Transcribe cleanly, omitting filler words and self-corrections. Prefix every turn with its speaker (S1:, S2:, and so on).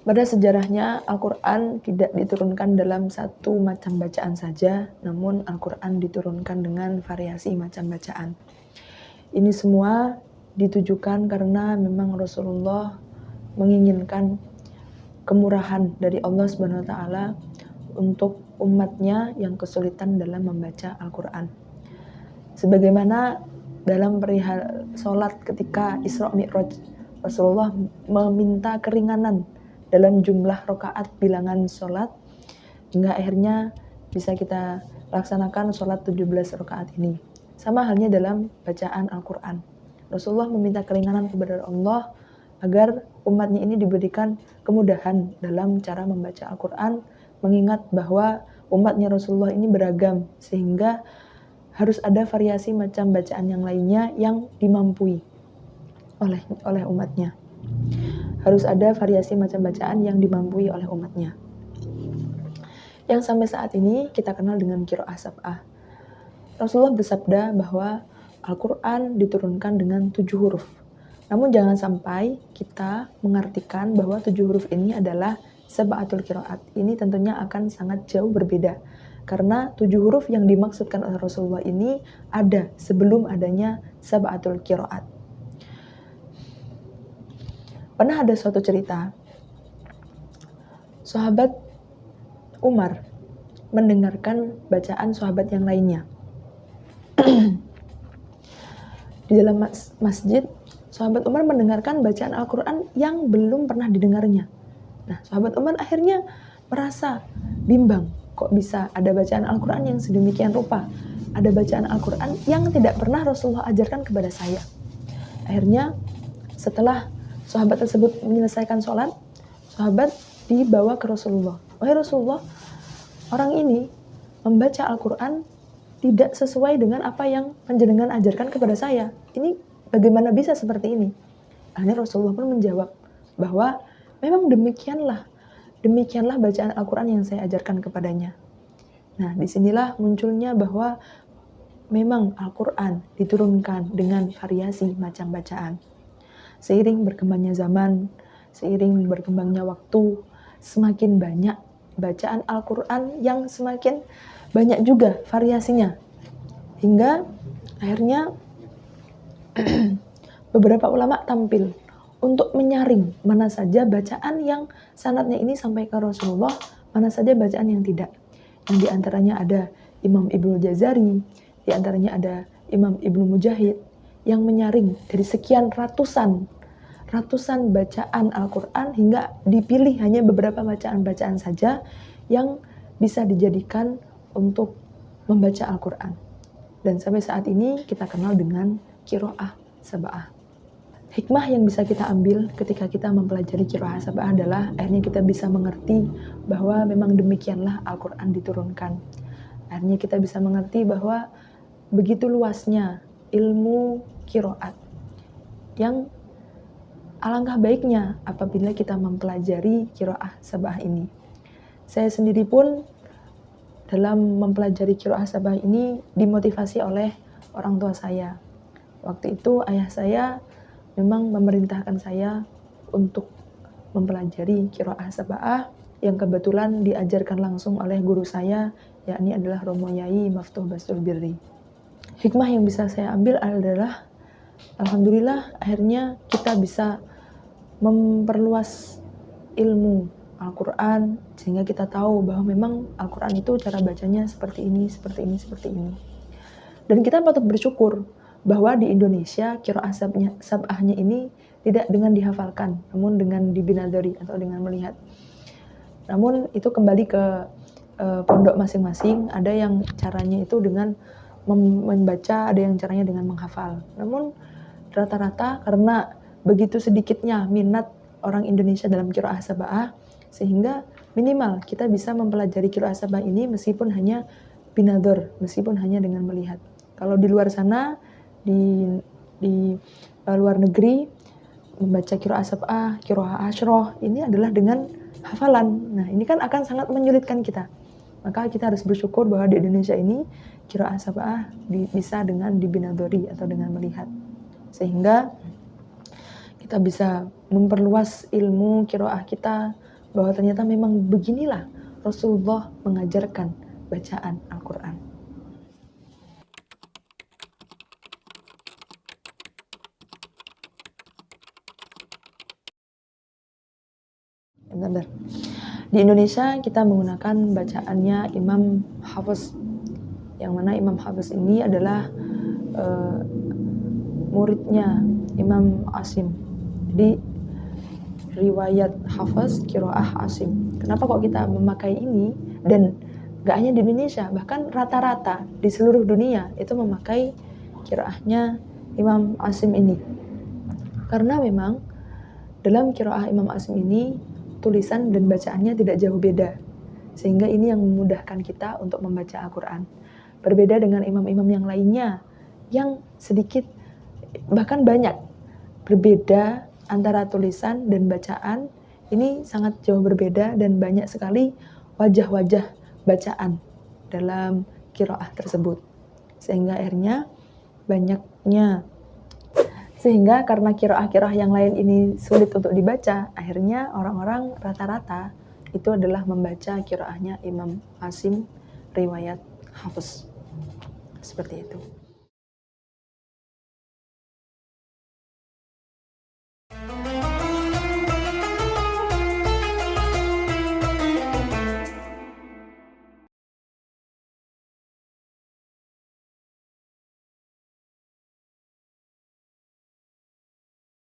S1: Pada sejarahnya, Al-Quran tidak diturunkan dalam satu macam bacaan saja, namun Al-Quran diturunkan dengan variasi macam bacaan. Ini semua ditujukan karena memang Rasulullah menginginkan kemurahan dari Allah Subhanahu wa taala untuk umatnya yang kesulitan dalam membaca Al-Quran. Sebagaimana dalam perihal sholat ketika Isra Mi'raj, Rasulullah meminta keringanan dalam jumlah rakaat bilangan sholat, hingga akhirnya bisa kita laksanakan sholat 17 rakaat ini. Sama halnya dalam bacaan Al-Quran. Rasulullah meminta keringanan kepada Allah agar umatnya ini diberikan kemudahan dalam cara membaca Al-Quran, mengingat bahwa umatnya Rasulullah ini beragam, sehingga harus ada variasi macam bacaan yang lainnya yang dimampui oleh umatnya. Harus ada variasi macam bacaan yang dimampui oleh umatnya. Yang sampai saat ini kita kenal dengan qiraah sab'ah. Rasulullah bersabda bahwa Al-Quran diturunkan dengan 7 huruf. Namun jangan sampai kita mengartikan bahwa 7 huruf ini adalah sab'atul qiraat. Ini tentunya akan sangat jauh berbeda. Karena 7 huruf yang dimaksudkan oleh Rasulullah ini ada sebelum adanya sab'atul qiraat. Pernah ada suatu cerita, sahabat Umar mendengarkan bacaan sahabat yang lainnya. Di dalam masjid, sahabat Umar mendengarkan bacaan Al-Quran yang belum pernah didengarnya. Nah, sahabat Umar akhirnya merasa bimbang. Kok bisa ada bacaan Al-Quran yang sedemikian rupa? Ada bacaan Al-Quran yang tidak pernah Rasulullah ajarkan kepada saya. Akhirnya, setelah sahabat tersebut menyelesaikan sholat, sahabat dibawa ke Rasulullah. Wahai Rasulullah, orang ini membaca Al-Quran tidak sesuai dengan apa yang panjenengan ajarkan kepada saya. Ini bagaimana bisa seperti ini? Akhirnya Rasulullah pun menjawab bahwa memang demikianlah bacaan Al-Quran yang saya ajarkan kepadanya. Nah, disinilah munculnya bahwa memang Al-Quran diturunkan dengan variasi macam bacaan. Seiring berkembangnya zaman, seiring berkembangnya waktu, semakin banyak bacaan Al-Quran yang semakin banyak juga variasinya. Hingga akhirnya beberapa ulama tampil untuk menyaring mana saja bacaan yang sanadnya ini sampai ke Rasulullah, mana saja bacaan yang tidak. Yang diantaranya ada Imam Ibnu Jazari, diantaranya ada Imam Ibnu Mujahid, yang menyaring dari sekian ratusan bacaan Al-Quran hingga dipilih hanya beberapa bacaan-bacaan saja yang bisa dijadikan untuk membaca Al-Quran. Dan sampai saat ini kita kenal dengan qiraah sab'ah. Hikmah yang bisa kita ambil ketika kita mempelajari qiraah sab'ah adalah akhirnya kita bisa mengerti bahwa memang demikianlah Al-Quran diturunkan. Akhirnya kita bisa mengerti bahwa begitu luasnya ilmu qiraat yang alangkah baiknya apabila kita mempelajari qiraah sab'ah ini. Saya sendiri pun dalam mempelajari qiraah sab'ah ini dimotivasi oleh orang tua saya. Waktu itu ayah saya memang memerintahkan saya untuk mempelajari qiraah sab'ah yang kebetulan diajarkan langsung oleh guru saya, yakni adalah Romo Yai Maftuh Bastul Birri. Hikmah yang bisa saya ambil adalah alhamdulillah akhirnya kita bisa memperluas ilmu Al-Quran sehingga kita tahu bahwa memang Al-Quran itu cara bacanya seperti ini. Dan kita patut bersyukur bahwa di Indonesia qiraah sab'ahnya ini tidak dengan dihafalkan, namun dengan dibinadari atau dengan melihat. Namun itu kembali ke pondok masing-masing, ada yang caranya itu dengan membaca, ada yang caranya dengan menghafal. Namun rata-rata karena begitu sedikitnya minat orang Indonesia dalam qiraah sab'ah, sehingga minimal kita bisa mempelajari qiraah sab'ah ini meskipun hanya binador, meskipun hanya dengan melihat. Kalau di luar sana, di luar negeri, membaca qiraah sab'ah, qiraah asyroh, ini adalah dengan hafalan. Nah, ini kan akan sangat menyulitkan kita. Maka kita harus bersyukur bahwa di Indonesia ini qiraah sab'ah bisa dengan dibinadori atau dengan melihat. Sehingga kita bisa memperluas ilmu qiraah kita, bahwa ternyata memang beginilah Rasulullah mengajarkan bacaan Al-Quran. Bentar. Di Indonesia kita menggunakan bacaannya Imam Hafiz, yang mana Imam Hafiz ini adalah muridnya Imam Asim. Jadi riwayat Hafiz, qiraah Asim. Kenapa kok kita memakai ini? Dan gak hanya di Indonesia, bahkan rata-rata di seluruh dunia itu memakai qiraahnya Imam Asim ini. Karena memang dalam qiraah Imam Asim ini tulisan dan bacaannya tidak jauh beda. Sehingga ini yang memudahkan kita untuk membaca Al-Quran. Berbeda dengan imam-imam yang lainnya yang sedikit, bahkan banyak berbeda antara tulisan dan bacaan. Ini sangat jauh berbeda dan banyak sekali wajah-wajah bacaan dalam qiraah tersebut. Sehingga karena qiraah-qiraah yang lain ini sulit untuk dibaca, akhirnya orang-orang rata-rata itu adalah membaca qiraahnya Imam Asim riwayat Hafiz. Seperti itu.